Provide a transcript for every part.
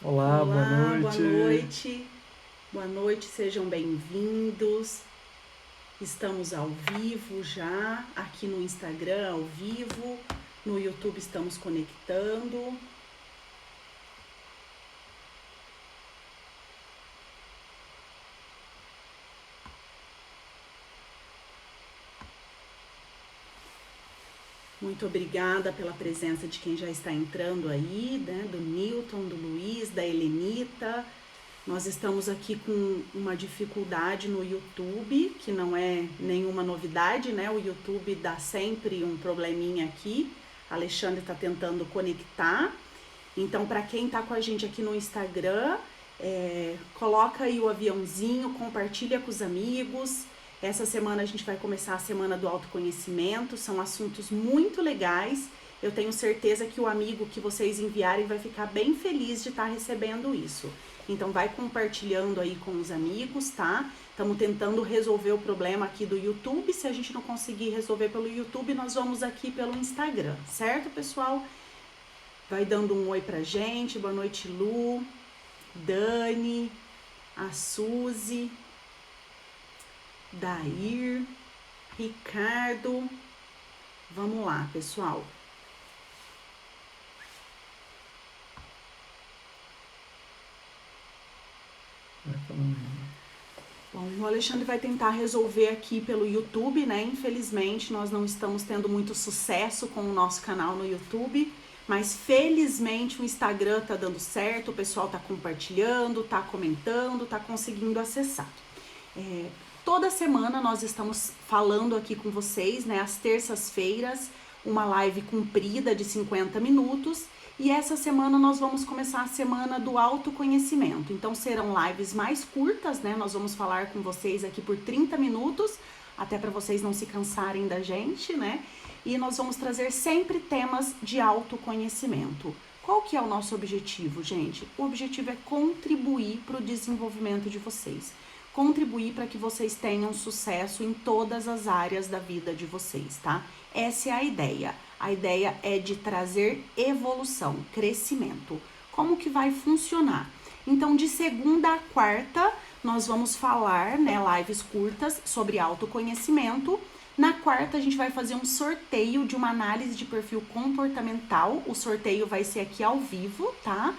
Olá, boa Olá, boa noite. noite. Boa noite, sejam bem-vindos. Estamos ao vivo já, aqui no Instagram ao vivo, no YouTube estamos conectando. Muito obrigada pela presença de quem já está entrando aí, né? Do Newton, do Luiz, da Helenita. Nós estamos aqui com uma dificuldade no YouTube, que não é nenhuma novidade, né? O YouTube dá sempre um probleminha aqui. A Alexandre está tentando conectar. Então, para quem está com a gente aqui no Instagram, coloca aí o aviãozinho, compartilha com os amigos. Essa semana a gente vai começar a semana do autoconhecimento, são assuntos muito legais. Eu tenho certeza que o amigo que vocês enviarem vai ficar bem feliz de estar recebendo isso. Então vai compartilhando aí com os amigos, tá? Estamos tentando resolver o problema aqui do YouTube. Se a gente não conseguir resolver pelo YouTube, nós vamos aqui pelo Instagram, certo, pessoal? Vai dando um oi pra gente. Boa noite, Lu, Dani, a Suzy, Dair, Ricardo. Vamos lá, pessoal. Vai falando aí. Bom, o Alexandre vai tentar resolver aqui pelo YouTube, né? Infelizmente, nós não estamos tendo muito sucesso com o nosso canal no YouTube, mas felizmente o Instagram tá dando certo, o pessoal tá compartilhando, tá comentando, tá conseguindo acessar. Toda semana nós estamos falando aqui com vocês, né? Às terças-feiras, uma live comprida de 50 minutos. E essa semana nós vamos começar a semana do autoconhecimento. Então serão lives mais curtas, né? Nós vamos falar com vocês aqui por 30 minutos, até para vocês não se cansarem da gente, né? E nós vamos trazer sempre temas de autoconhecimento. Qual que é o nosso objetivo, gente? O objetivo é contribuir para o desenvolvimento de vocês. Contribuir para que vocês tenham sucesso em todas as áreas da vida de vocês, tá? Essa é a ideia. A ideia é de trazer evolução, crescimento. Como que vai funcionar? Então, de segunda a quarta, nós vamos falar, né, lives curtas sobre autoconhecimento. Na quarta, a gente vai fazer um sorteio de uma análise de perfil comportamental. O sorteio vai ser aqui ao vivo, tá?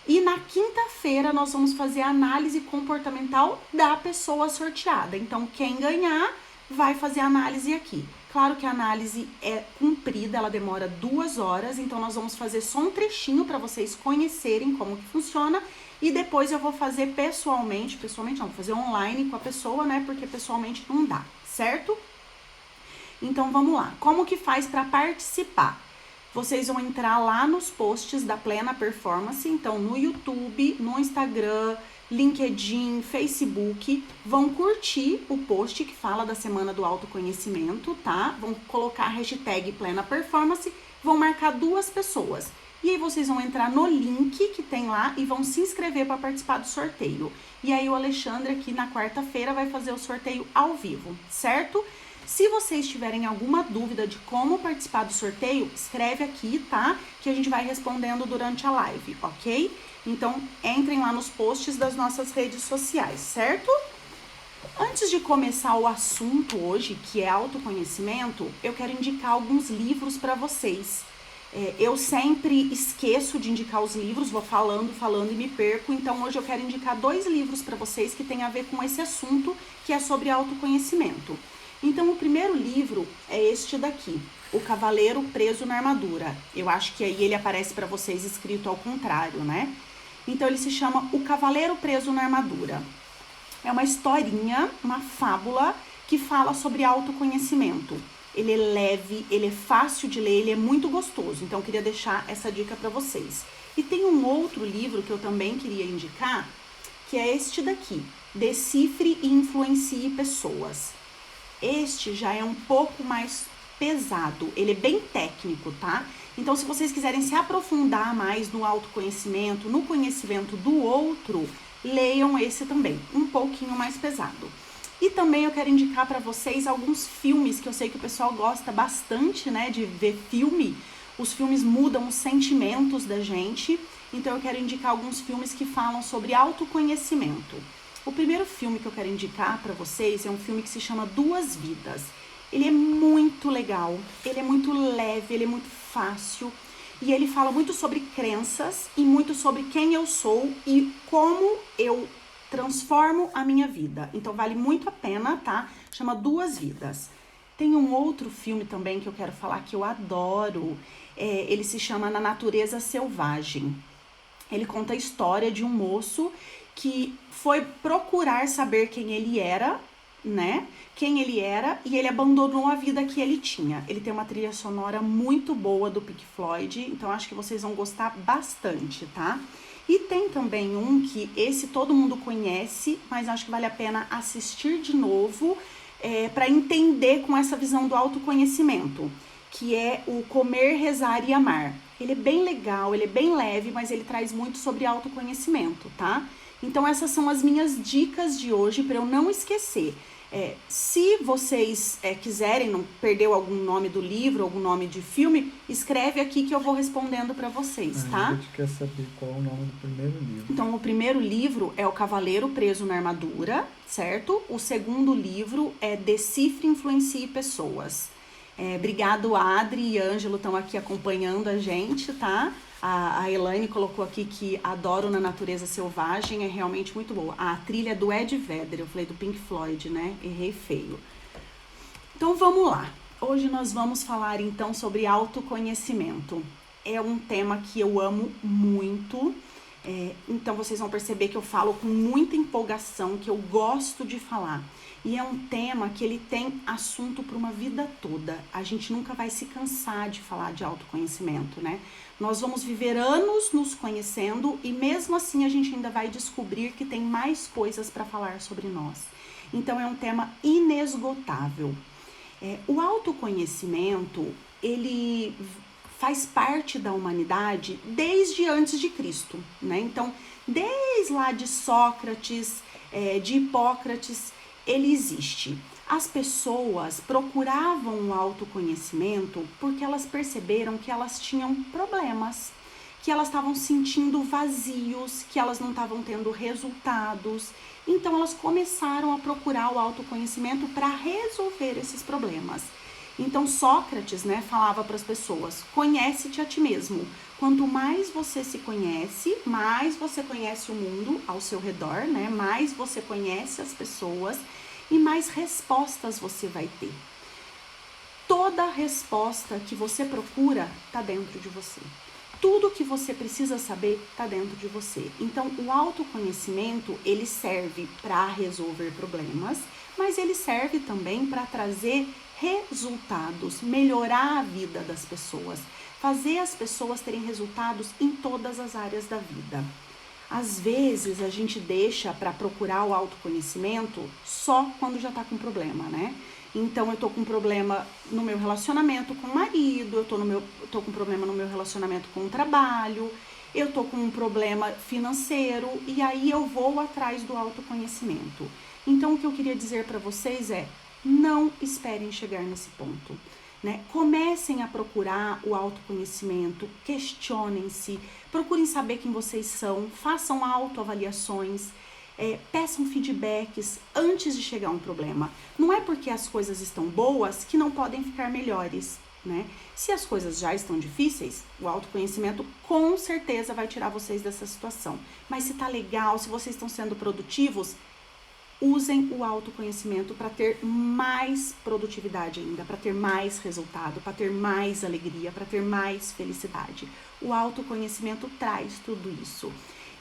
E na quinta-feira nós vamos fazer a análise comportamental da pessoa sorteada. Então, quem ganhar vai fazer a análise aqui. Claro que a análise é comprida, ela demora 2 horas, então nós vamos fazer só um trechinho para vocês conhecerem como que funciona. E depois eu vou fazer pessoalmente não, vou fazer online com a pessoa, né? Porque pessoalmente não dá, certo? Então vamos lá. Como que faz para participar? Vocês vão entrar lá nos posts da Plena Performance, então no YouTube, no Instagram, LinkedIn, Facebook, vão curtir o post que fala da Semana do Autoconhecimento, tá? Vão colocar a hashtag Plena Performance, vão marcar 2 pessoas. E aí vocês vão entrar no link que tem lá e vão se inscrever para participar do sorteio. E aí o Alexandre aqui na quarta-feira vai fazer o sorteio ao vivo, certo? Se vocês tiverem alguma dúvida de como participar do sorteio, escreve aqui, tá? Que a gente vai respondendo durante a live, ok? Então, entrem lá nos posts das nossas redes sociais, certo? Antes de começar o assunto hoje, que é autoconhecimento, eu quero indicar alguns livros para vocês. Eu sempre esqueço de indicar os livros, vou falando e me perco. Então, hoje eu quero indicar 2 livros para vocês que tem a ver com esse assunto, que é sobre autoconhecimento. Então, o primeiro livro é este daqui, O Cavaleiro Preso na Armadura. Eu acho que aí ele aparece para vocês escrito ao contrário, né? Então, ele se chama O Cavaleiro Preso na Armadura. É uma historinha, uma fábula que fala sobre autoconhecimento. Ele é leve, ele é fácil de ler, ele é muito gostoso. Então, eu queria deixar essa dica para vocês. E tem um outro livro que eu também queria indicar, que é este daqui, Decifre e Influencie Pessoas. Este já é um pouco mais pesado, ele é bem técnico, tá? Então, se vocês quiserem se aprofundar mais no autoconhecimento, no conhecimento do outro, leiam esse também, um pouquinho mais pesado. E também eu quero indicar para vocês alguns filmes que eu sei que o pessoal gosta bastante, né, de ver filme. Os filmes mudam os sentimentos da gente. Então eu quero indicar alguns filmes que falam sobre autoconhecimento. O primeiro filme que eu quero indicar para vocês é um filme que se chama Duas Vidas. Ele é muito legal, ele é muito leve, ele é muito fácil e ele fala muito sobre crenças e muito sobre quem eu sou e como eu transformo a minha vida. Então vale muito a pena, tá? Chama Duas Vidas. Tem um outro filme também que eu quero falar que eu adoro. Ele se chama Na Natureza Selvagem. Ele conta a história de um moço que foi procurar saber quem ele era, né? Quem ele era, e ele abandonou a vida que ele tinha. Ele tem uma trilha sonora muito boa do Pink Floyd, então acho que vocês vão gostar bastante, tá? E tem também um que esse todo mundo conhece, mas acho que vale a pena assistir de novo para entender com essa visão do autoconhecimento, que é o Comer, Rezar e Amar. Ele é bem legal, ele é bem leve, mas ele traz muito sobre autoconhecimento, tá? Então essas são as minhas dicas de hoje para eu não esquecer. Se vocês quiserem, não perdeu algum nome do livro, algum nome de filme, escreve aqui que eu vou respondendo para vocês, tá? A gente quer saber qual é o nome do primeiro livro. Então, o primeiro livro é O Cavaleiro Preso na Armadura, certo? O segundo livro é Decifre, Influencie Pessoas. Obrigado, Adri e Ângelo estão aqui acompanhando a gente, tá? A Elaine colocou aqui que Adoro na Natureza Selvagem, é realmente muito boa. A trilha é do Ed Vedder, eu falei do Pink Floyd, né? Errei feio. Então vamos lá. Hoje nós vamos falar então sobre autoconhecimento. É um tema que eu amo muito. Então vocês vão perceber que eu falo com muita empolgação, que eu gosto de falar. E é um tema que ele tem assunto para uma vida toda. A gente nunca vai se cansar de falar de autoconhecimento, né? Nós vamos viver anos nos conhecendo e mesmo assim a gente ainda vai descobrir que tem mais coisas para falar sobre nós. Então é um tema inesgotável. O autoconhecimento, ele faz parte da humanidade desde antes de Cristo, né? Então, desde lá de Sócrates, de Hipócrates, ele existe. As pessoas procuravam o autoconhecimento porque elas perceberam que elas tinham problemas, que elas estavam sentindo vazios, que elas não estavam tendo resultados. Então elas começaram a procurar o autoconhecimento para resolver esses problemas. Então Sócrates, né, falava para as pessoas: conhece-te a ti mesmo. Quanto mais você se conhece, mais você conhece o mundo ao seu redor, né? Mais você conhece as pessoas e mais respostas você vai ter. Toda resposta que você procura está dentro de você. Tudo que você precisa saber está dentro de você. Então, o autoconhecimento, ele serve para resolver problemas, mas ele serve também para trazer resultados, melhorar a vida das pessoas, fazer as pessoas terem resultados em todas as áreas da vida. Às vezes, a gente deixa para procurar o autoconhecimento só quando já está com problema, né? Então, eu tô com problema no meu relacionamento com o marido, eu tô com problema no meu relacionamento com o trabalho, eu tô com um problema financeiro e aí eu vou atrás do autoconhecimento. Então, o que eu queria dizer para vocês é: não esperem chegar nesse ponto, né? Comecem a procurar o autoconhecimento, questionem-se, procurem saber quem vocês são, façam autoavaliações. Peçam feedbacks antes de chegar a um problema. Não é porque as coisas estão boas que não podem ficar melhores, né? Se as coisas já estão difíceis, o autoconhecimento com certeza vai tirar vocês dessa situação. Mas se tá legal, se vocês estão sendo produtivos, usem o autoconhecimento para ter mais produtividade ainda, para ter mais resultado, para ter mais alegria, para ter mais felicidade. O autoconhecimento traz tudo isso.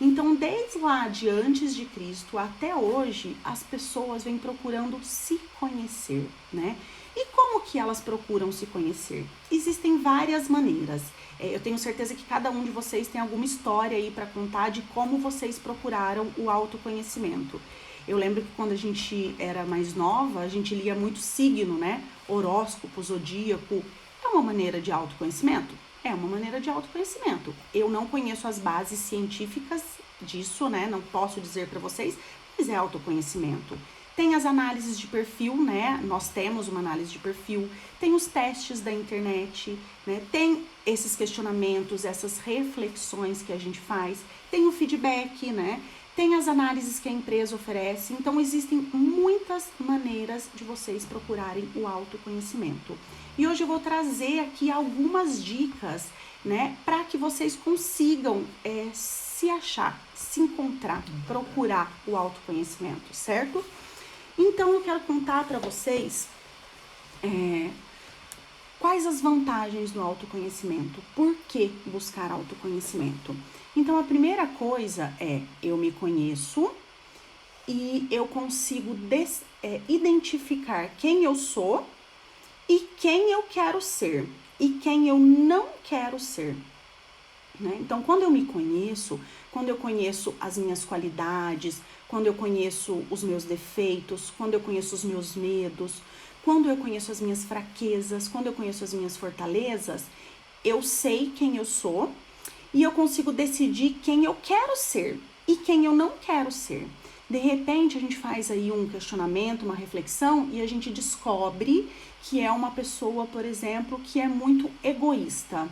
Então, desde lá de antes de Cristo até hoje, as pessoas vêm procurando se conhecer, né? E como que elas procuram se conhecer? Existem várias maneiras. Eu tenho certeza que cada um de vocês tem alguma história aí para contar de como vocês procuraram o autoconhecimento. Eu lembro que quando a gente era mais nova, a gente lia muito signo, né? Horóscopo, zodíaco. É uma maneira de autoconhecimento? É uma maneira de autoconhecimento. Eu não conheço as bases científicas disso, né? Não posso dizer para vocês, mas é autoconhecimento. Tem as análises de perfil, né? Nós temos uma análise de perfil, tem os testes da internet, né? Tem esses questionamentos, essas reflexões que a gente faz, tem o feedback, né? Tem as análises que a empresa oferece. Então, existem muitas maneiras de vocês procurarem o autoconhecimento. E hoje eu vou trazer aqui algumas dicas, né, para que vocês consigam se achar, se encontrar, procurar o autoconhecimento, certo? Então, eu quero contar para vocês quais as vantagens do autoconhecimento, por que buscar autoconhecimento. Então, a primeira coisa é, eu me conheço e eu consigo identificar quem eu sou e quem eu quero ser e quem eu não quero ser. Né? Então, quando eu me conheço, quando eu conheço as minhas qualidades, quando eu conheço os meus defeitos, quando eu conheço os meus medos, quando eu conheço as minhas fraquezas, quando eu conheço as minhas fortalezas, eu sei quem eu sou e eu consigo decidir quem eu quero ser e quem eu não quero ser. De repente, a gente faz aí um questionamento, uma reflexão e a gente descobre que é uma pessoa, por exemplo, que é muito egoísta.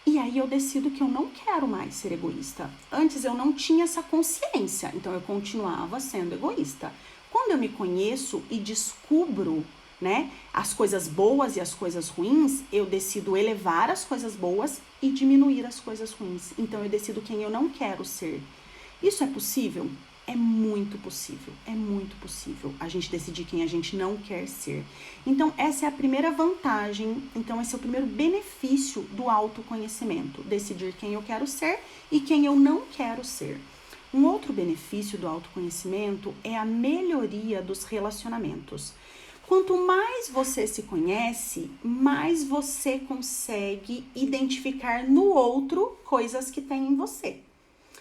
E aí eu decido que eu não quero mais ser egoísta. Antes eu não tinha essa consciência, então eu continuava sendo egoísta. Quando eu me conheço e descubro, né, as coisas boas e as coisas ruins, eu decido elevar as coisas boas e diminuir as coisas ruins. Então eu decido quem eu não quero ser. Isso é possível? É muito possível, a gente decidir quem a gente não quer ser. Então, essa é a primeira vantagem, então esse é o primeiro benefício do autoconhecimento, decidir quem eu quero ser e quem eu não quero ser. Um outro benefício do autoconhecimento é a melhoria dos relacionamentos. Quanto mais você se conhece, mais você consegue identificar no outro coisas que tem em você.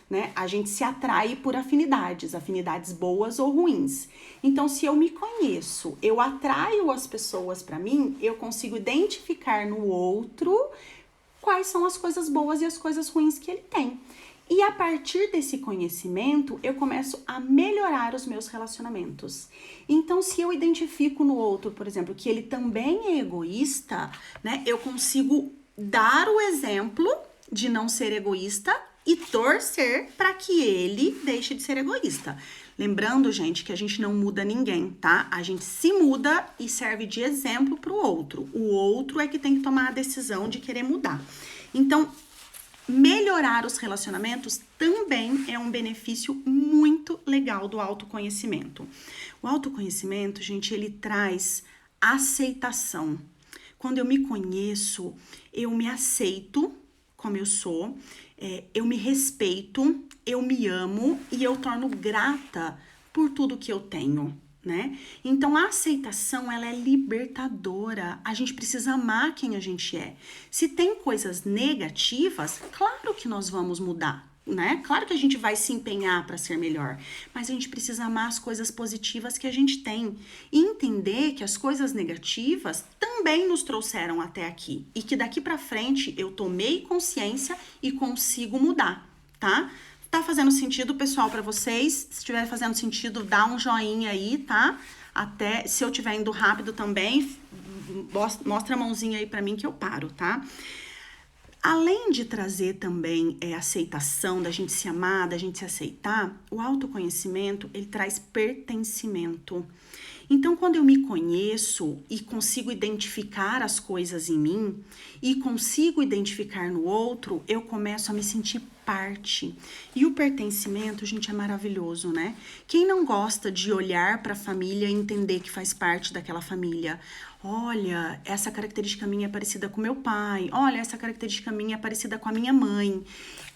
Né? A gente se atrai por afinidades boas ou ruins. Então, se eu me conheço, eu atraio as pessoas para mim, eu consigo identificar no outro quais são as coisas boas e as coisas ruins que ele tem. E a partir desse conhecimento, eu começo a melhorar os meus relacionamentos. Então, se eu identifico no outro, por exemplo, que ele também é egoísta, né? Eu consigo dar o exemplo de não ser egoísta e torcer para que ele deixe de ser egoísta. Lembrando, gente, que a gente não muda ninguém, tá? A gente se muda e serve de exemplo para o outro. O outro é que tem que tomar a decisão de querer mudar. Então, melhorar os relacionamentos também é um benefício muito legal do autoconhecimento. O autoconhecimento, gente, ele traz aceitação. Quando eu me conheço, eu me aceito como eu sou, eu me respeito, eu me amo e eu torno grata por tudo que eu tenho, né? Então, a aceitação, ela é libertadora. A gente precisa amar quem a gente é. Se tem coisas negativas, claro que nós vamos mudar, né? Claro que a gente vai se empenhar para ser melhor, mas a gente precisa amar as coisas positivas que a gente tem e entender que as coisas negativas também nos trouxeram até aqui e que daqui para frente eu tomei consciência e consigo mudar, tá? Tá fazendo sentido, pessoal, para vocês? Se estiver fazendo sentido, dá um joinha aí, tá? Até se eu estiver indo rápido também, mostra a mãozinha aí para mim que eu paro, tá? Além de trazer também aceitação, da gente se amar, da gente se aceitar, o autoconhecimento, ele traz pertencimento. Então, quando eu me conheço e consigo identificar as coisas em mim e consigo identificar no outro, eu começo a me sentir parte. E o pertencimento, gente, é maravilhoso, né? Quem não gosta de olhar para a família e entender que faz parte daquela família? Olha, essa característica minha é parecida com meu pai. Olha, essa característica minha é parecida com a minha mãe.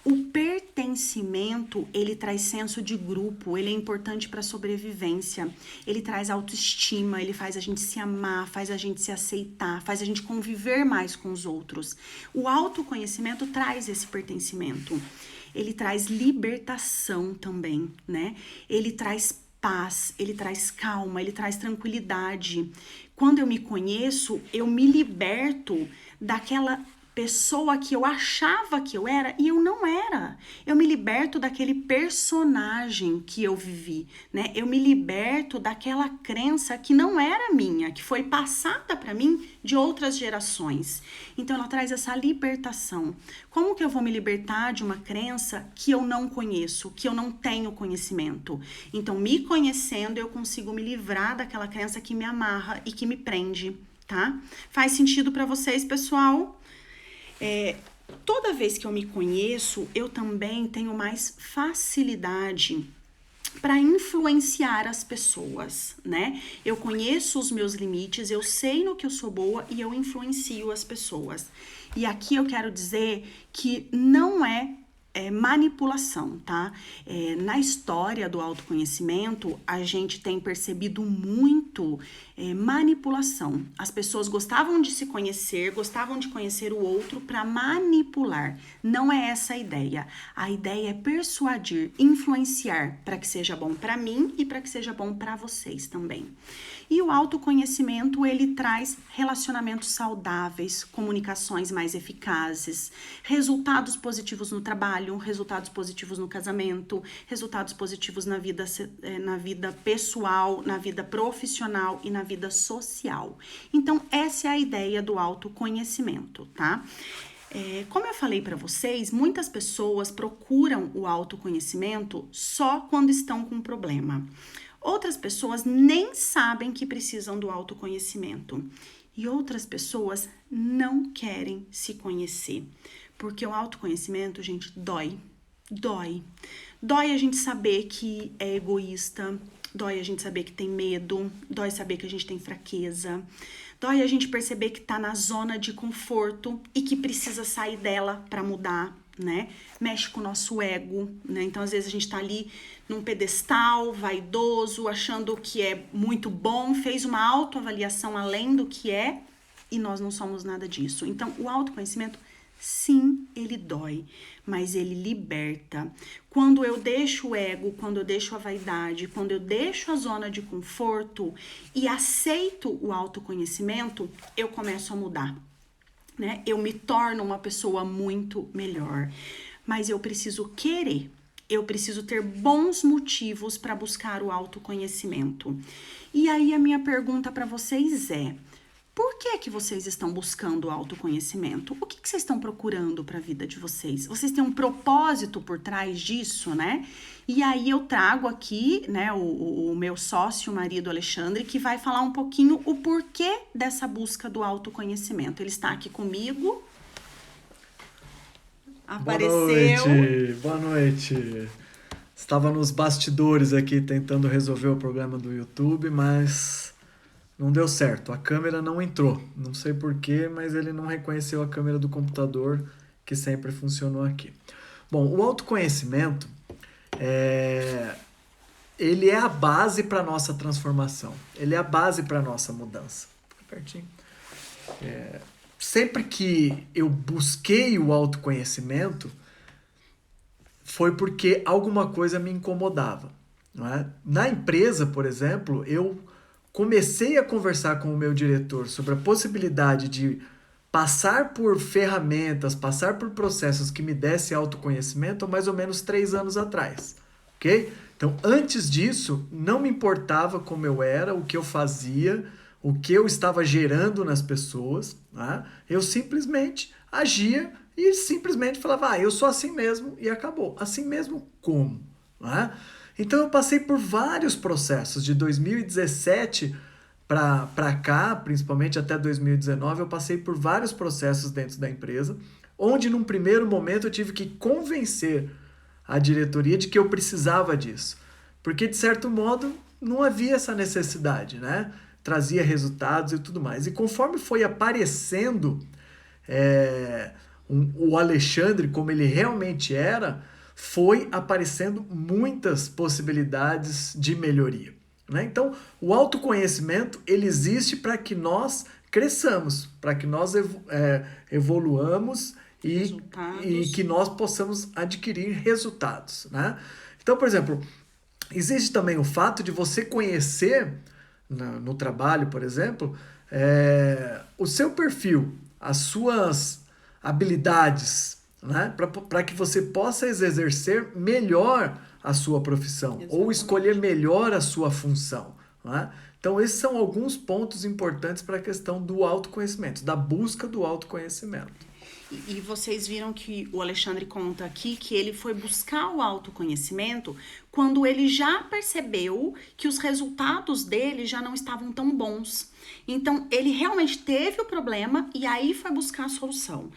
O pertencimento, ele traz senso de grupo, ele é importante para a sobrevivência, ele traz autoestima, ele faz a gente se amar, faz a gente se aceitar, faz a gente conviver mais com os outros. O autoconhecimento traz esse pertencimento, ele traz libertação também, né? Ele traz paz, ele traz calma, ele traz tranquilidade. Quando eu me conheço, eu me liberto daquela pessoa que eu achava que eu era e eu não era. Eu me liberto daquele personagem que eu vivi, né? Eu me liberto daquela crença que não era minha, que foi passada para mim de outras gerações. Então ela traz essa libertação. Como que eu vou me libertar de uma crença que eu não conheço, que eu não tenho conhecimento? Então, me conhecendo, eu consigo me livrar daquela crença que me amarra e que me prende, tá? Faz sentido para vocês, pessoal? Toda vez que eu me conheço, eu também tenho mais facilidade para influenciar as pessoas, né? Eu conheço os meus limites, eu sei no que eu sou boa e eu influencio as pessoas. E aqui eu quero dizer que não é manipulação, tá? Na história do autoconhecimento, a gente tem percebido muito manipulação. As pessoas gostavam de se conhecer, gostavam de conhecer o outro para manipular. Não é essa a ideia. A ideia é persuadir, influenciar para que seja bom para mim e para que seja bom para vocês também. E o autoconhecimento, ele traz relacionamentos saudáveis, comunicações mais eficazes, resultados positivos no trabalho, resultados positivos no casamento, resultados positivos na vida pessoal, na vida profissional e na vida social. Então, essa é a ideia do autoconhecimento, tá? Como eu falei para vocês, muitas pessoas procuram o autoconhecimento só quando estão com problema. Outras pessoas nem sabem que precisam do autoconhecimento. E outras pessoas não querem se conhecer. Porque o autoconhecimento, gente, dói. Dói. Dói a gente saber que é egoísta. Dói a gente saber que tem medo. Dói saber que a gente tem fraqueza. Dói a gente perceber que tá na zona de conforto e que precisa sair dela para mudar, né? Mexe com o nosso ego, né? Então, às vezes, a gente tá ali num pedestal, vaidoso, achando que é muito bom, fez uma autoavaliação além do que é, e nós não somos nada disso. Então, o autoconhecimento, sim, ele dói, mas ele liberta. Quando eu deixo o ego, quando eu deixo a vaidade, quando eu deixo a zona de conforto e aceito o autoconhecimento, eu começo a mudar. Né? Eu me torno uma pessoa muito melhor, mas eu preciso querer, eu preciso ter bons motivos para buscar o autoconhecimento. E aí a minha pergunta para vocês é: por que vocês estão buscando o autoconhecimento? O que vocês estão procurando para a vida de vocês? Vocês têm um propósito por trás disso, né? E aí eu trago aqui, né, o meu sócio, o marido Alexandre, que vai falar um pouquinho o porquê dessa busca do autoconhecimento. Ele está aqui comigo. Apareceu. Boa noite. Estava nos bastidores aqui tentando resolver o problema do YouTube, mas não deu certo. A câmera não entrou. Não sei porquê, mas ele não reconheceu a câmera do computador, que sempre funcionou aqui. Bom, o autoconhecimento ele é a base para a nossa transformação. Ele é a base para a nossa mudança. Fica pertinho. Sempre que eu busquei o autoconhecimento, foi porque alguma coisa me incomodava. Não é? Na empresa, por exemplo, eu comecei a conversar com o meu diretor sobre a possibilidade de passar por ferramentas, passar por processos que me dessem autoconhecimento há mais ou menos 3 anos atrás, ok? Então, antes disso, não me importava como eu era, o que eu fazia, o que eu estava gerando nas pessoas, né? Eu simplesmente agia e simplesmente falava, eu sou assim mesmo e acabou. Assim mesmo como? Né? Então, eu passei por vários processos de 2017 para cá, principalmente até 2019, eu passei por vários processos dentro da empresa, onde num primeiro momento eu tive que convencer a diretoria de que eu precisava disso. Porque, de certo modo, não havia essa necessidade, né? Trazia resultados e tudo mais. E conforme foi aparecendo o Alexandre como ele realmente era, foi aparecendo muitas possibilidades de melhoria. Né? Então, o autoconhecimento ele existe para que nós cresçamos, para que nós evoluamos e que nós possamos adquirir resultados. Né? Então, por exemplo, existe também o fato de você conhecer, no trabalho, por exemplo, o seu perfil, as habilidades, né? Para que você possa exercer melhor a sua profissão. Exatamente. Ou escolher melhor a sua função. Né? Então, esses são alguns pontos importantes para a questão do autoconhecimento, da busca do autoconhecimento. E vocês viram que o Alexandre conta aqui que ele foi buscar o autoconhecimento quando ele já percebeu que os resultados dele já não estavam tão bons. Então, ele realmente teve o problema e aí foi buscar a solução.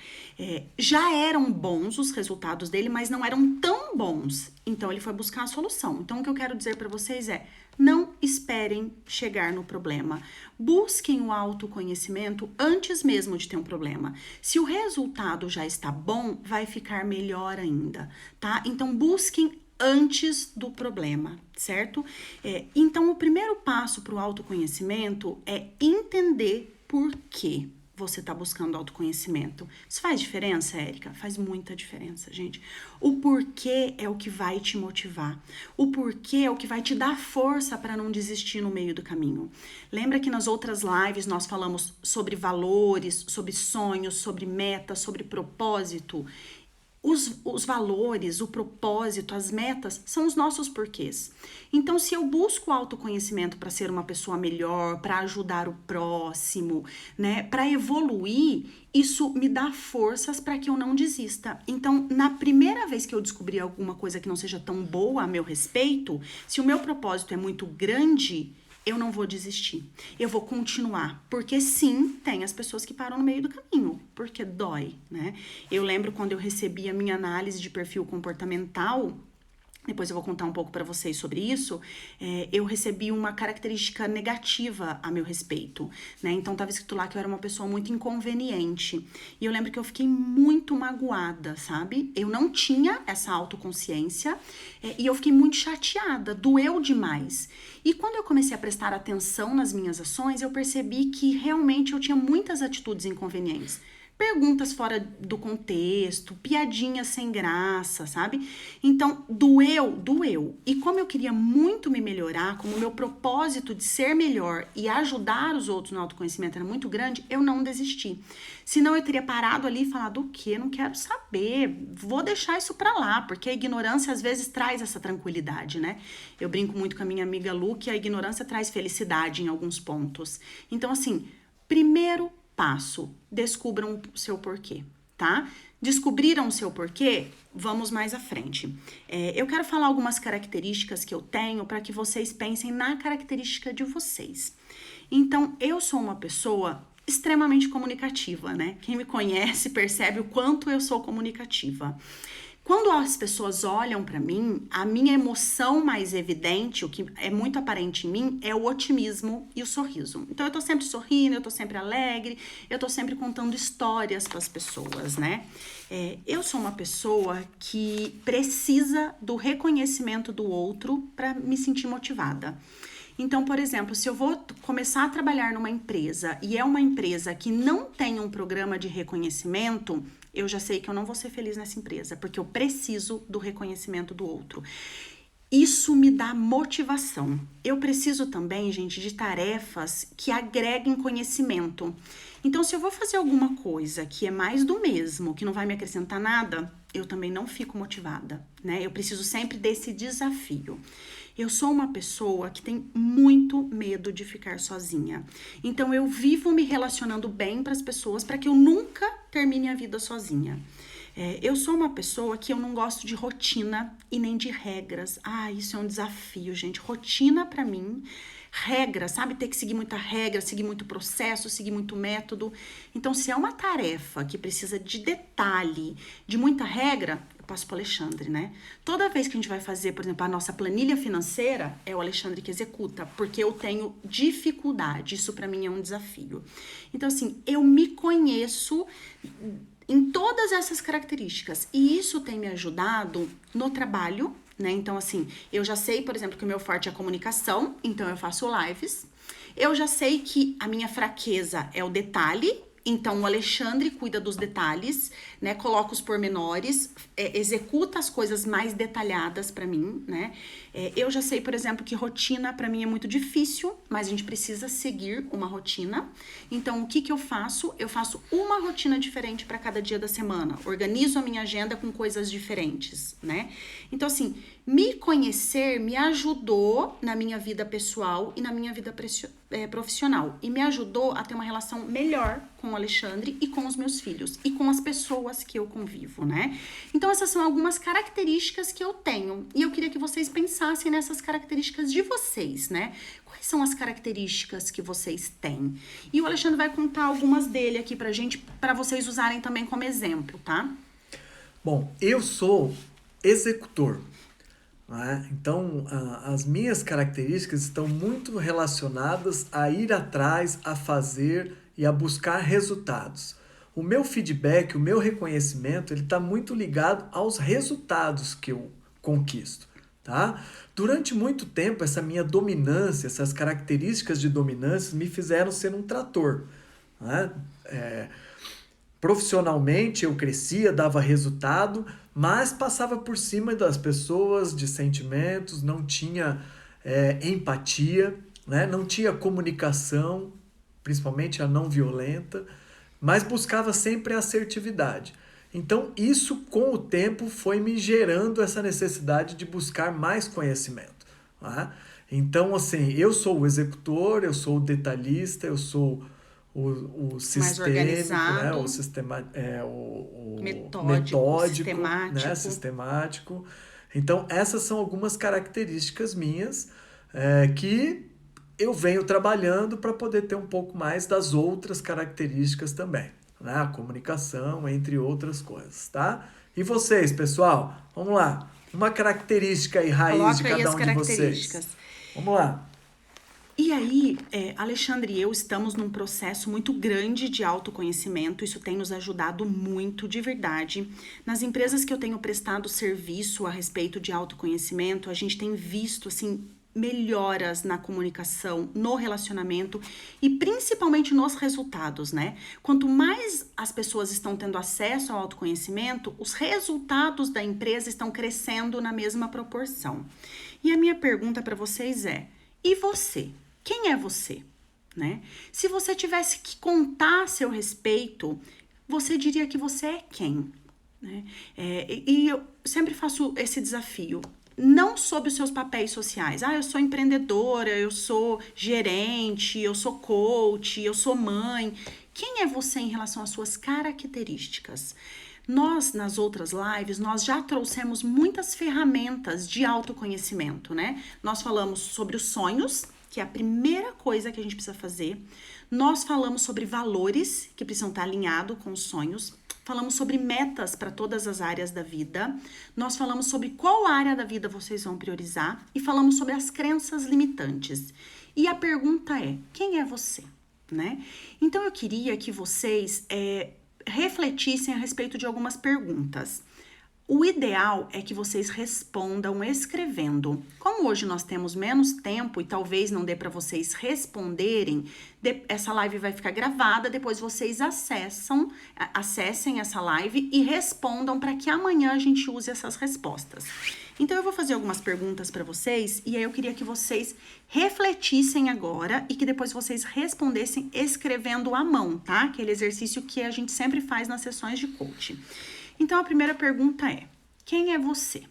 Já eram bons os resultados dele, mas não eram tão bons. Então, ele foi buscar a solução. Então, o que eu quero dizer para vocês é: não esperem chegar no problema. Busquem o autoconhecimento antes mesmo de ter um problema. Se o resultado já está bom, vai ficar melhor ainda, tá? Então, busquem antes do problema, certo? Então, o primeiro passo para o autoconhecimento é entender por quê você está buscando autoconhecimento. Isso faz diferença, Érica? Faz muita diferença, gente. O porquê é o que vai te motivar. O porquê é o que vai te dar força para não desistir no meio do caminho. Lembra que nas outras lives nós falamos sobre valores, sobre sonhos, sobre metas, sobre propósito? Os valores, o propósito, as metas são os nossos porquês. Então, se eu busco autoconhecimento para ser uma pessoa melhor, para ajudar o próximo, né, para evoluir, isso me dá forças para que eu não desista. Então, na primeira vez que eu descobrir alguma coisa que não seja tão boa a meu respeito, se o meu propósito é muito grande, eu não vou desistir, eu vou continuar, porque sim, tem as pessoas que param no meio do caminho, porque dói, né? Eu lembro quando eu recebi a minha análise de perfil comportamental, depois eu vou contar um pouco para vocês sobre isso, eu recebi uma característica negativa a meu respeito, né? Então tava escrito lá que eu era uma pessoa muito inconveniente, e eu lembro que eu fiquei muito magoada, sabe? Eu não tinha essa autoconsciência, e eu fiquei muito chateada, doeu demais. E quando eu comecei a prestar atenção nas minhas ações, eu percebi que realmente eu tinha muitas atitudes inconvenientes. Perguntas fora do contexto, piadinhas sem graça, sabe? Então, doeu. E como eu queria muito me melhorar, como o meu propósito de ser melhor e ajudar os outros no autoconhecimento era muito grande, eu não desisti. Senão eu teria parado ali e falado: o quê? Não quero saber, vou deixar isso pra lá, porque a ignorância às vezes traz essa tranquilidade, né? Eu brinco muito com a minha amiga Lu que a ignorância traz felicidade em alguns pontos. Então, assim, primeiro passo, descubram o seu porquê, tá? Descobriram o seu porquê? Vamos mais à frente. Eu quero falar algumas características que eu tenho para que vocês pensem na característica de vocês. Então, eu sou uma pessoa extremamente comunicativa, né? Quem me conhece percebe o quanto eu sou comunicativa. Quando as pessoas olham para mim, a minha emoção mais evidente, o que é muito aparente em mim, é o otimismo e o sorriso. Então, eu tô sempre sorrindo, eu tô sempre alegre, eu tô sempre contando histórias para as pessoas, né? Eu sou uma pessoa que precisa do reconhecimento do outro para me sentir motivada. Então, por exemplo, se eu vou começar a trabalhar numa empresa e é uma empresa que não tem um programa de reconhecimento, eu já sei que eu não vou ser feliz nessa empresa, porque eu preciso do reconhecimento do outro. Isso me dá motivação. Eu preciso também, gente, de tarefas que agreguem conhecimento. Então, se eu vou fazer alguma coisa que é mais do mesmo, que não vai me acrescentar nada, eu também não fico motivada, né? Eu preciso sempre desse desafio. Eu sou uma pessoa que tem muito medo de ficar sozinha. Então, eu vivo me relacionando bem para as pessoas para que eu nunca termine a vida sozinha. Eu sou uma pessoa que eu não gosto de rotina e nem de regras. Isso é um desafio, gente. Rotina para mim, regra, sabe? Ter que seguir muita regra, seguir muito processo, seguir muito método. Então, se é uma tarefa que precisa de detalhe, de muita regra, eu passo pro Alexandre, né? Toda vez que a gente vai fazer, por exemplo, a nossa planilha financeira, é o Alexandre que executa, porque eu tenho dificuldade. Isso para mim é um desafio. Então, assim, eu me conheço em todas essas características. E isso tem me ajudado no trabalho, né? Então, assim, eu já sei, por exemplo, que o meu forte é a comunicação, então eu faço lives. Eu já sei que a minha fraqueza é o detalhe, Então, o Alexandre cuida dos detalhes, né? Coloca os pormenores, executa as coisas mais detalhadas para mim, né? Eu já sei, por exemplo, que rotina para mim é muito difícil, mas a gente precisa seguir uma rotina. Então, o que eu faço? Eu faço uma rotina diferente para cada dia da semana. Organizo a minha agenda com coisas diferentes, né? Então, assim, me conhecer me ajudou na minha vida pessoal e na minha vida profissional. E me ajudou a ter uma relação melhor com o Alexandre e com os meus filhos. E com as pessoas que eu convivo, né? Então, essas são algumas características que eu tenho. E eu queria que vocês pensassem nessas características de vocês, né? Quais são as características que vocês têm? E o Alexandre vai contar algumas dele aqui pra gente, pra vocês usarem também como exemplo, tá? Bom, eu sou executor. Né? Então, as minhas características estão muito relacionadas a ir atrás, a fazer e a buscar resultados. O meu feedback, o meu reconhecimento, ele está muito ligado aos resultados que eu conquisto. Tá? Durante muito tempo, essa minha dominância, essas características de dominância me fizeram ser um trator. Né? Profissionalmente eu crescia, dava resultado, mas passava por cima das pessoas, de sentimentos, não tinha empatia, né? Não tinha comunicação, principalmente a não violenta, mas buscava sempre a assertividade. Então isso com o tempo foi me gerando essa necessidade de buscar mais conhecimento. Né? Então assim, eu sou o executor, eu sou o detalhista, eu sou o sistêmico, né? O metódico, né? Sistemático. Então, essas são algumas características minhas que eu venho trabalhando para poder ter um pouco mais das outras características também, né? A comunicação, entre outras coisas, tá? E vocês, pessoal? Vamos lá. Uma característica e raiz Coloca de cada um de vocês. Vamos lá. E aí, Alexandre e eu estamos num processo muito grande de autoconhecimento, isso tem nos ajudado muito, de verdade. Nas empresas que eu tenho prestado serviço a respeito de autoconhecimento, a gente tem visto, assim, melhoras na comunicação, no relacionamento e principalmente nos resultados, né? Quanto mais as pessoas estão tendo acesso ao autoconhecimento, os resultados da empresa estão crescendo na mesma proporção. E a minha pergunta para vocês é: e você? Quem é você? Né? Se você tivesse que contar a seu respeito, você diria que você é quem? Né? E eu sempre faço esse desafio, não sob os seus papéis sociais. Eu sou empreendedora, eu sou gerente, eu sou coach, eu sou mãe. Quem é você em relação às suas características? Nós, nas outras lives, nós já trouxemos muitas ferramentas de autoconhecimento, né? Nós falamos sobre os sonhos, que é a primeira coisa que a gente precisa fazer. Nós falamos sobre valores, que precisam estar alinhados com os sonhos. Falamos sobre metas para todas as áreas da vida. Nós falamos sobre qual área da vida vocês vão priorizar. E falamos sobre as crenças limitantes. E a pergunta é: quem é você? Né? Então, eu queria que vocês refletissem a respeito de algumas perguntas. O ideal é que vocês respondam escrevendo. Como hoje nós temos menos tempo e talvez não dê para vocês responderem, essa live vai ficar gravada, depois vocês acessem essa live e respondam para que amanhã a gente use essas respostas. Então eu vou fazer algumas perguntas para vocês e aí eu queria que vocês refletissem agora e que depois vocês respondessem escrevendo à mão, tá? Aquele exercício que a gente sempre faz nas sessões de coaching. Então, a primeira pergunta é: quem é você?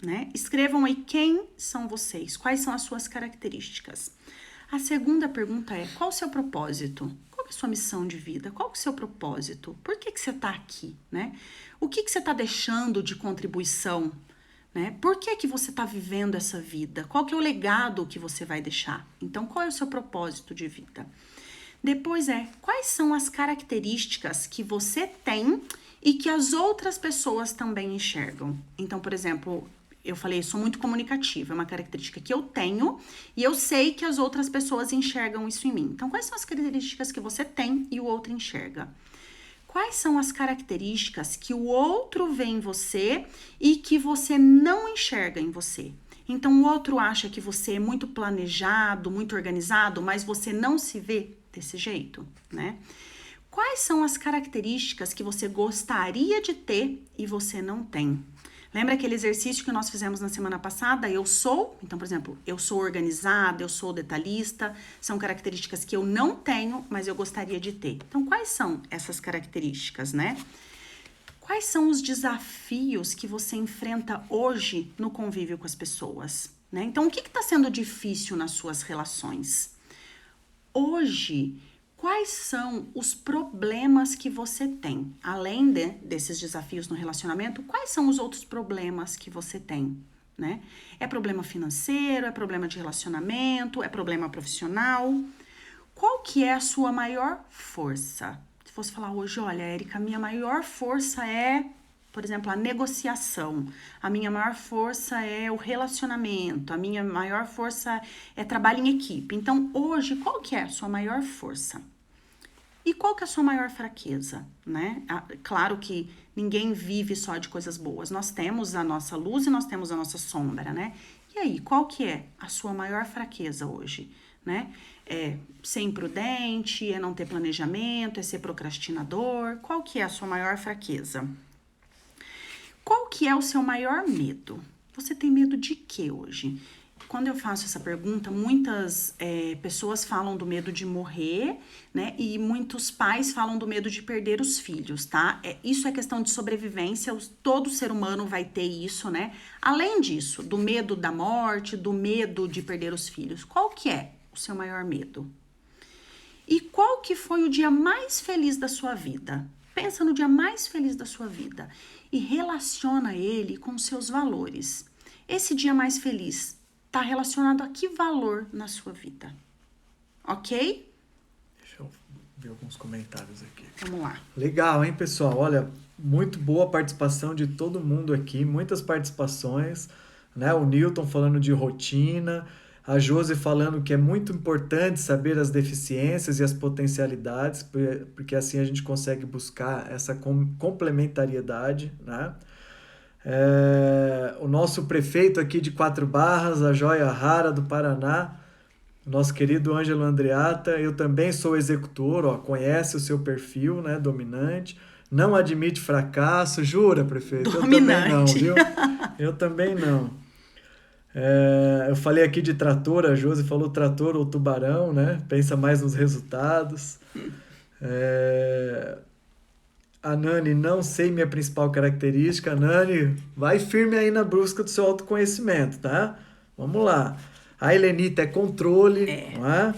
Né? Escrevam aí quem são vocês, quais são as suas características. A segunda pergunta é: qual o seu propósito? Qual é a sua missão de vida? Qual é o seu propósito? Por que você está aqui? Né? O que você está deixando de contribuição? Né? Por que você está vivendo essa vida? Qual que é o legado que você vai deixar? Então, qual é o seu propósito de vida? Depois quais são as características que você tem e que as outras pessoas também enxergam. Então, por exemplo, eu falei, sou muito comunicativa, é uma característica que eu tenho e eu sei que as outras pessoas enxergam isso em mim. Então, quais são as características que você tem e o outro enxerga? Quais são as características que o outro vê em você e que você não enxerga em você? Então, o outro acha que você é muito planejado, muito organizado, mas você não se vê desse jeito, né? Quais são as características que você gostaria de ter e você não tem? Lembra aquele exercício que nós fizemos na semana passada? Eu sou, então, por exemplo, eu sou organizada, eu sou detalhista, são características que eu não tenho, mas eu gostaria de ter. Então, quais são essas características, né? Quais são os desafios que você enfrenta hoje no convívio com as pessoas, né? Então, o que está sendo difícil nas suas relações? Hoje, quais são os problemas que você tem? Além desses desafios no relacionamento, quais são os outros problemas que você tem, né? É problema financeiro, é problema de relacionamento, é problema profissional? Qual que é a sua maior força? Se fosse falar hoje, olha, Érica, minha maior força é, por exemplo, a negociação. A minha maior força é o relacionamento. A minha maior força é trabalho em equipe. Então, hoje, qual que é a sua maior força? E qual que é a sua maior fraqueza, né? Claro que ninguém vive só de coisas boas. Nós temos a nossa luz e nós temos a nossa sombra, né? E aí, qual que é a sua maior fraqueza hoje, né? É ser imprudente, é não ter planejamento, é ser procrastinador. Qual que é a sua maior fraqueza? Qual que é o seu maior medo? Você tem medo de quê hoje? Quando eu faço essa pergunta, muitas pessoas falam do medo de morrer, né? E muitos pais falam do medo de perder os filhos, tá? Isso é questão de sobrevivência, todo ser humano vai ter isso, né? Além disso, do medo da morte, do medo de perder os filhos, qual que é o seu maior medo? E qual que foi o dia mais feliz da sua vida? Pensa no dia mais feliz da sua vida e relaciona ele com os seus valores. Esse dia mais feliz está relacionado a que valor na sua vida? Ok? Deixa eu ver alguns comentários aqui. Vamos lá. Legal, hein, pessoal? Olha, muito boa a participação de todo mundo aqui, muitas participações, né? O Newton falando de rotina, a Josi falando que é muito importante saber as deficiências e as potencialidades, porque assim a gente consegue buscar essa complementariedade, né? O nosso prefeito aqui de Quatro Barras, a Joia Rara do Paraná, nosso querido Ângelo Andreata, eu também sou executor, ó, conhece o seu perfil, né, dominante, não admite fracasso, jura, prefeito? Dominante. Eu também não, viu? Eu também não. Eu falei aqui de trator, a Josi falou trator ou tubarão, né? Pensa mais nos resultados. A Nani, não sei minha principal característica. Nani, vai firme aí na busca do seu autoconhecimento, tá? Vamos lá. A Helenita é controle, não é?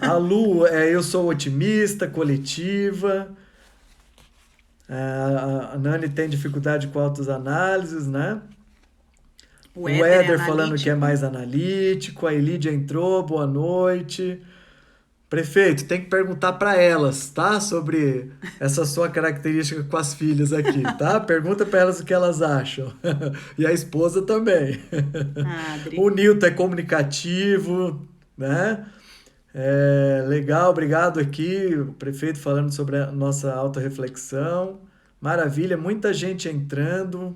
A Lu, eu sou otimista, coletiva. A Nani tem dificuldade com autoanálises, né? O Éder falando que é mais analítico. A Elídia entrou, boa noite. Prefeito, tem que perguntar para elas, tá? Sobre essa sua característica com as filhas aqui, tá? Pergunta para elas o que elas acham. E a esposa também. O Nilton é comunicativo, né? Legal, obrigado aqui, o prefeito falando sobre a nossa autorreflexão. Maravilha, muita gente entrando.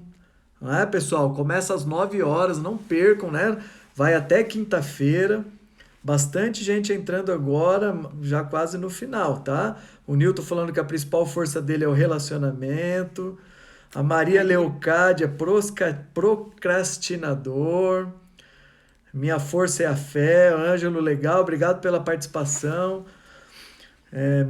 Não é, pessoal? Começa às 9 horas, não percam, né? Vai até quinta-feira. Bastante gente entrando agora, já quase no final, tá? O Nilton falando que a principal força dele é o relacionamento. A Maria Leocádia, procrastinador. Minha força é a fé. Ângelo, legal, obrigado pela participação.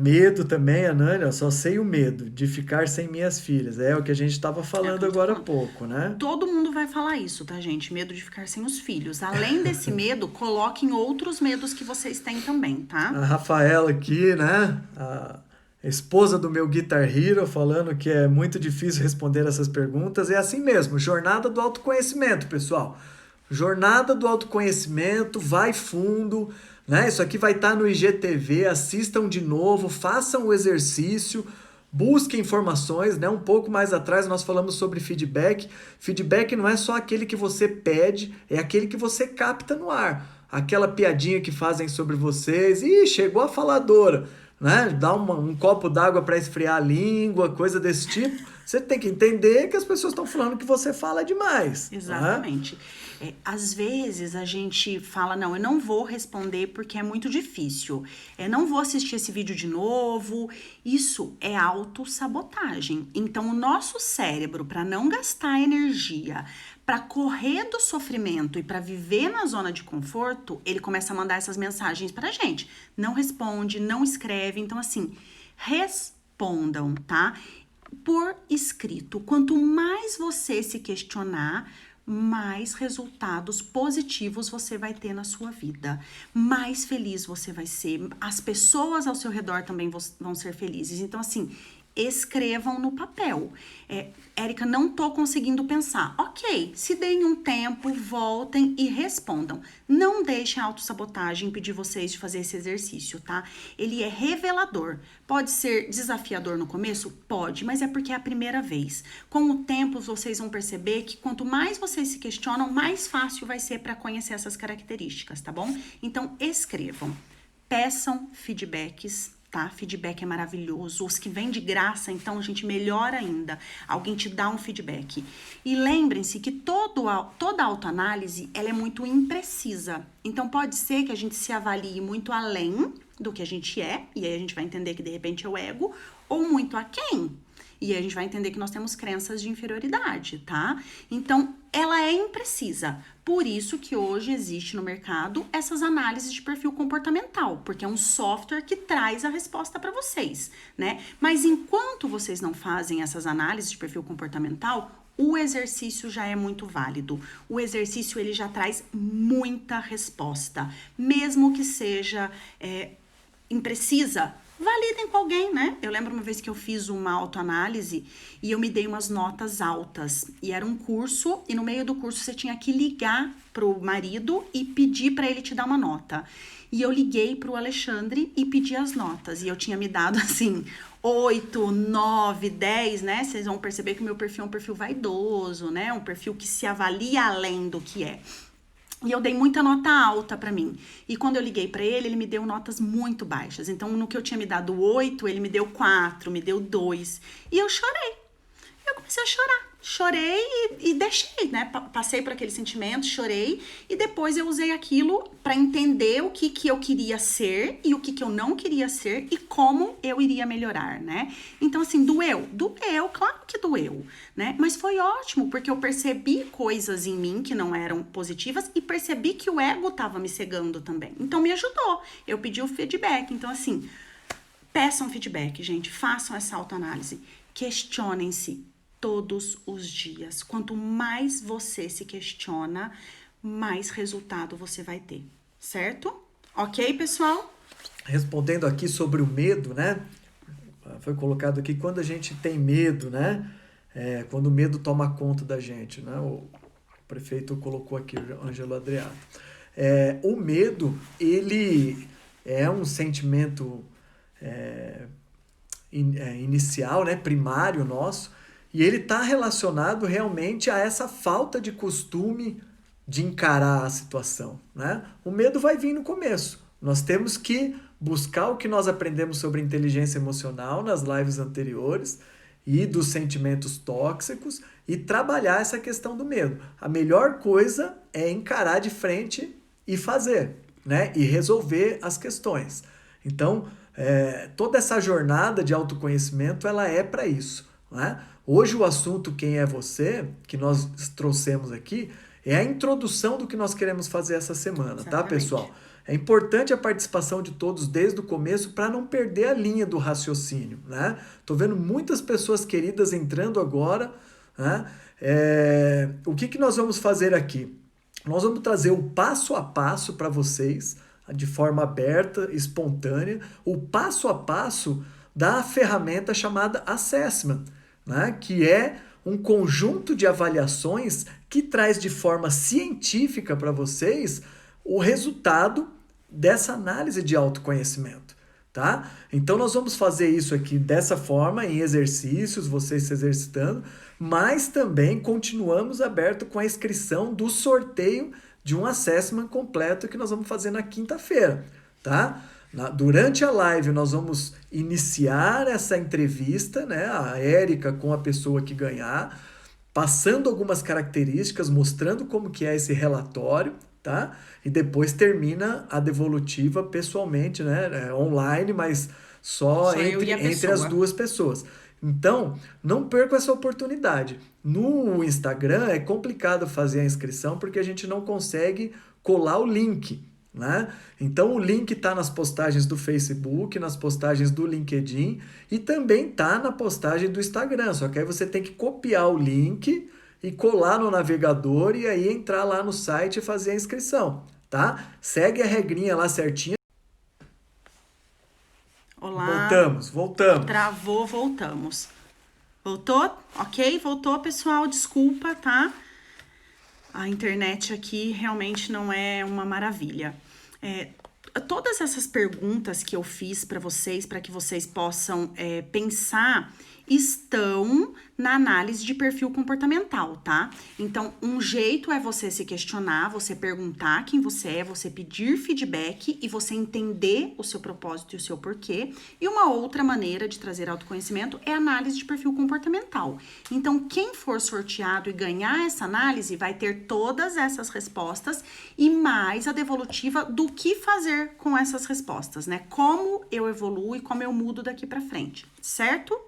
Medo também, a Nani, eu só sei o medo de ficar sem minhas filhas. É o que a gente estava falando agora há pouco, né? Todo mundo vai falar isso, tá, gente? Medo de ficar sem os filhos. Além desse medo, coloquem outros medos que vocês têm também, tá? A Rafaela aqui, né? A esposa do meu Guitar Hero falando que é muito difícil responder essas perguntas. É assim mesmo, jornada do autoconhecimento, pessoal. Jornada do autoconhecimento, vai fundo, né? Isso aqui vai estar no IGTV, assistam de novo, façam o exercício, busquem informações, né? Um pouco mais atrás nós falamos sobre feedback. Feedback não é só aquele que você pede, é aquele que você capta no ar. Aquela piadinha que fazem sobre vocês, chegou a faladora, né? Dá um copo d'água para esfriar a língua, coisa desse tipo. Você tem que entender que as pessoas estão falando que você fala demais. Exatamente. Às vezes a gente fala, não, eu não vou responder porque é muito difícil. Não vou assistir esse vídeo de novo. Isso é autossabotagem. Então, o nosso cérebro, para não gastar energia, para correr do sofrimento e para viver na zona de conforto, ele começa a mandar essas mensagens pra gente. Não responde, não escreve. Então, assim, respondam, tá? Por escrito. Quanto mais você se questionar, mais resultados positivos você vai ter na sua vida. Mais feliz você vai ser. As pessoas ao seu redor também vão ser felizes. Então, assim, escrevam no papel. Érica, não tô conseguindo pensar. Ok, se deem um tempo, voltem e respondam. Não deixem a autossabotagem impedir vocês de fazer esse exercício, tá? Ele é revelador. Pode ser desafiador no começo? Pode, mas é porque é a primeira vez. Com o tempo, vocês vão perceber que quanto mais vocês se questionam, mais fácil vai ser para conhecer essas características, tá bom? Então, escrevam. Peçam feedbacks, tá? Feedback é maravilhoso. Os que vêm de graça, então, a gente melhora ainda. Alguém te dá um feedback. E lembrem-se que toda autoanálise, ela é muito imprecisa. Então, pode ser que a gente se avalie muito além do que a gente é, e aí a gente vai entender que, de repente, é o ego, ou muito aquém. E aí a gente vai entender que nós temos crenças de inferioridade, tá? Então, ela é imprecisa. Por isso que hoje existe no mercado essas análises de perfil comportamental, porque é um software que traz a resposta para vocês, né? Mas enquanto vocês não fazem essas análises de perfil comportamental, o exercício já é muito válido. O exercício, ele já traz muita resposta, mesmo que seja imprecisa. Validem com alguém, né? Eu lembro uma vez que eu fiz uma autoanálise e eu me dei umas notas altas. E era um curso, e no meio do curso você tinha que ligar pro marido e pedir para ele te dar uma nota. E eu liguei pro Alexandre e pedi as notas. E eu tinha me dado, assim, 8, 9, 10, né? Vocês vão perceber que o meu perfil é um perfil vaidoso, né? Um perfil que se avalia além do que é. E eu dei muita nota alta pra mim. E quando eu liguei pra ele, ele me deu notas muito baixas. Então, no que eu tinha me dado 8, ele me deu 4, me deu 2. E eu chorei. Eu comecei a chorar. Chorei e deixei, né? Passei por aquele sentimento, chorei. E depois eu usei aquilo pra entender o que eu queria ser e o que eu não queria ser e como eu iria melhorar, né? Então, assim, doeu? Doeu, claro que doeu, né? Mas foi ótimo, porque eu percebi coisas em mim que não eram positivas e percebi que o ego tava me cegando também. Então, me ajudou. Eu pedi o feedback. Então, assim, peçam feedback, gente. Façam essa autoanálise. Questionem-se todos os dias. Quanto mais você se questiona, mais resultado você vai ter, certo? Ok, pessoal? Respondendo aqui sobre o medo, né? Foi colocado aqui quando a gente tem medo, né? Quando o medo toma conta da gente, né? O prefeito colocou aqui, o Ângelo Adriano. O medo, ele é um sentimento inicial, né? Primário nosso, e ele está relacionado realmente a essa falta de costume de encarar a situação, né? O medo vai vir no começo. Nós temos que buscar o que nós aprendemos sobre inteligência emocional nas lives anteriores e dos sentimentos tóxicos e trabalhar essa questão do medo. A melhor coisa é encarar de frente e fazer, né? E resolver as questões. Então, toda essa jornada de autoconhecimento, ela é para isso, né? Hoje o assunto Quem é Você, que nós trouxemos aqui, é a introdução do que nós queremos fazer essa semana, exatamente, tá, pessoal? É importante a participação de todos desde o começo para não perder a linha do raciocínio, né? Tô vendo muitas pessoas queridas entrando agora, né? O que nós vamos fazer aqui? Nós vamos trazer o passo a passo para vocês, de forma aberta, espontânea, o passo a passo da ferramenta chamada Assessment, né? Que é um conjunto de avaliações que traz de forma científica para vocês o resultado dessa análise de autoconhecimento, tá? Então nós vamos fazer isso aqui dessa forma, em exercícios, vocês se exercitando, mas também continuamos aberto com a inscrição do sorteio de um assessment completo que nós vamos fazer na quinta-feira, tá? Durante a live, nós vamos iniciar essa entrevista, né? A Érica com a pessoa que ganhar, passando algumas características, mostrando como que é esse relatório, tá? E depois termina a devolutiva pessoalmente, né? Online, mas só entre as duas pessoas. Então, não perca essa oportunidade. No Instagram é complicado fazer a inscrição porque a gente não consegue colar o link, né? Então o link está nas postagens do Facebook, nas postagens do LinkedIn e também está na postagem do Instagram. Só que aí você tem que copiar o link e colar no navegador e aí entrar lá no site e fazer a inscrição, tá? Segue a regrinha lá certinha. Olá. Voltamos. Travou, voltamos. Voltou? Ok? Voltou, pessoal. Desculpa, tá? A internet aqui realmente não é uma maravilha. Todas essas perguntas que eu fiz para vocês, para que vocês possam pensar, estão na análise de perfil comportamental, tá? Então, um jeito é você se questionar, você perguntar quem você é, você pedir feedback e você entender o seu propósito e o seu porquê. E uma outra maneira de trazer autoconhecimento é a análise de perfil comportamental. Então, quem for sorteado e ganhar essa análise vai ter todas essas respostas e mais a devolutiva do que fazer com essas respostas, né? Como eu evoluo e como eu mudo daqui para frente, certo?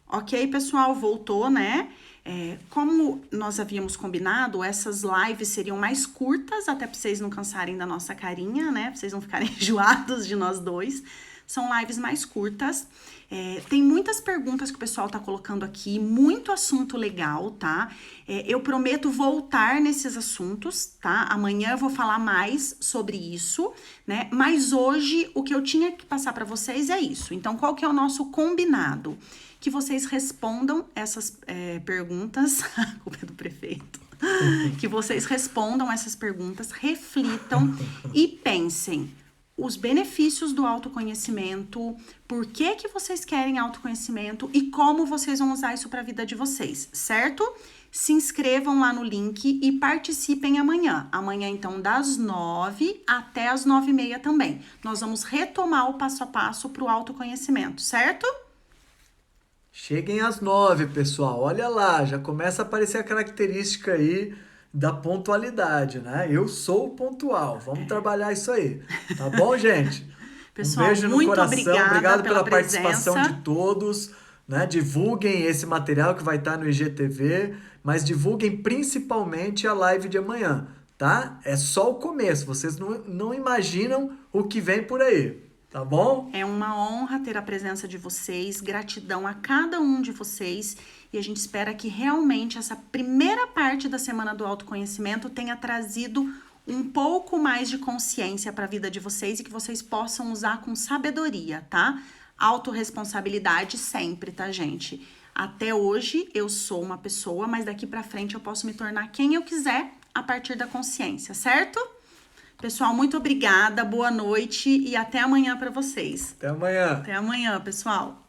Ok, pessoal, voltou, né? Como nós havíamos combinado, essas lives seriam mais curtas, até para vocês não cansarem da nossa carinha, né? Pra vocês não ficarem enjoados de nós dois. São lives mais curtas. Tem muitas perguntas que o pessoal tá colocando aqui, muito assunto legal, tá? Eu prometo voltar nesses assuntos, tá? Amanhã eu vou falar mais sobre isso, né? Mas hoje o que eu tinha que passar para vocês é isso. Então, qual que é o nosso combinado? Que vocês respondam essas perguntas, a culpa é do prefeito, que vocês respondam essas perguntas, reflitam e pensem os benefícios do autoconhecimento, por que vocês querem autoconhecimento e como vocês vão usar isso para a vida de vocês, certo? Se inscrevam lá no link e participem amanhã. Amanhã, então, das 9 até as 9h30 também. Nós vamos retomar o passo a passo para o autoconhecimento, certo? Cheguem às 9, pessoal. Olha lá, já começa a aparecer a característica aí da pontualidade, né? Eu sou pontual. Vamos trabalhar isso aí. Tá bom, gente? Pessoal, um beijo no muito coração. Obrigado pela presença. participação de todos, né? Divulguem esse material que vai estar no IGTV, mas divulguem principalmente a live de amanhã, tá? É só o começo. Vocês não imaginam o que vem por aí. Tá bom? É uma honra ter a presença de vocês, gratidão a cada um de vocês e a gente espera que realmente essa primeira parte da Semana do Autoconhecimento tenha trazido um pouco mais de consciência para a vida de vocês e que vocês possam usar com sabedoria, tá? Autorresponsabilidade sempre, tá, gente? Até hoje eu sou uma pessoa, mas daqui para frente eu posso me tornar quem eu quiser a partir da consciência, certo? Pessoal, muito obrigada, boa noite e até amanhã para vocês. Até amanhã. Até amanhã, pessoal.